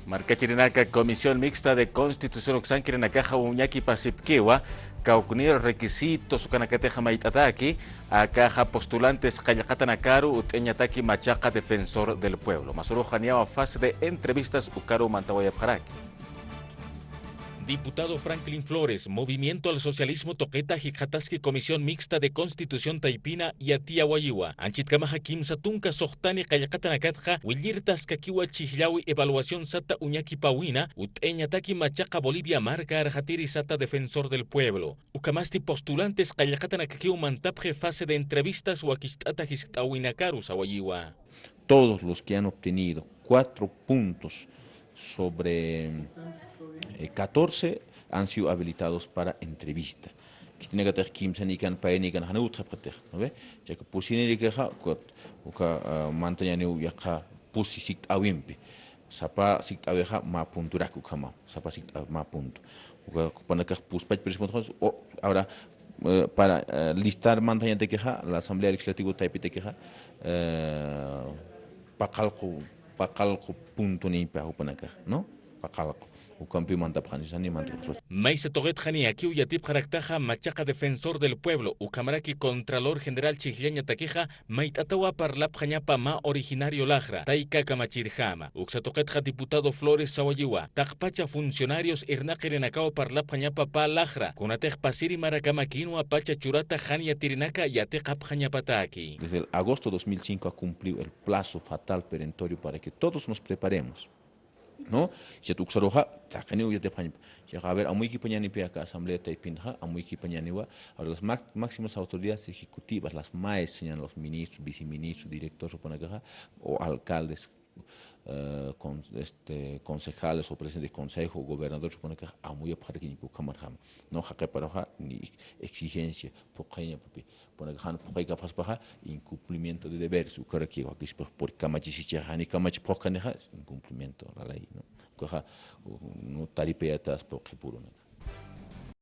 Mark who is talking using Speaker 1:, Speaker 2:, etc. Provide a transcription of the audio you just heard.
Speaker 1: Marcachirinaka Comisión Mixta de Constitución Oxanquirinakaja Uñaki Pasipkiwa, Caucunir requisitos Ucanacateja Maitataki, a caja postulantes Cayacatanakaru, Uteñataki Machaca Defensor del Pueblo. Masuru Janiao fase de entrevistas Ucaru Mantawaya Paraki. Diputado Franklin Flores, Movimiento al Socialismo Toqueta Jicataski Comisión Mixta de Constitución Taipina y Atia Wayiwa. Anchitkamaja Kim Satunka Sohtani Kayakatanakatja, Willirtas Kakiwa Chihlawi Evaluación Sata Uñaki Pawina, Uteñataki Machaca Bolivia Marca Arjatiri Sata Defensor del Pueblo. Ukamasti postulantes Kayakatanakakiu Mantapje fase de entrevistas Wakistata Histawinakaru Sawayiwa.
Speaker 2: Todos los que han obtenido 4 puntos sobre 14 han sido habilitados para entrevista. Que tiene que tener 15 ni can pae ni can hanu trapater, ¿no ve? Ya que pusine ni que ha uka mantaña ni uya pusi sikt awimpe. Sapa sikt aweja ma punturaku kama. Sapa sikt ma punto. Uka pana que pus pach presidente ahora para listar mantaña de queja la Asamblea Legislativa Taipite queja pakalko punto ni pa upanaka, ¿no? Pakalko.
Speaker 1: Maisa Toget Jani Akiu Yatip Jaraktaja Machaca Defensor del Pueblo, Ucamaraki Contralor General Chigliaña Taqueja, Maitatawa Parlap Jañapa Ma Originario Lajra, Taika Kamachirjama, Uxatoquetja Diputado Flores Sawayiwa, Takpacha Funcionarios Irnakerenacao Parlap Jañapa Pa Lajra, Kunatej Pasiri Maracamaquino Apacha Churata Jania Tirinaka y Atekap Jañapataki.
Speaker 2: Desde el agosto de 2005 ha cumplido el plazo fatal perentorio para que todos nos preparemos. ¿No? Si tu xaroja, tacaneo ya te paña. Si a ver, a muy equipañani pe acá asamblea taipinja, a muy equipañani wa, ahora las máximas autoridades ejecutivas, las MAES, señalan los ministros, viceministros, directores o alcaldes, concejales o presidentes de consejo, gobernadores, a muy aparte ni pucamarjam. No jaque para ni exigencia, poqueña papi, ponegan poqueña paspaja, incumplimiento de deberes, su cara que aquí por camachisicha, ni camachipocaneja, incumplimiento a la ley, ¿no? No taripeatas por que puro.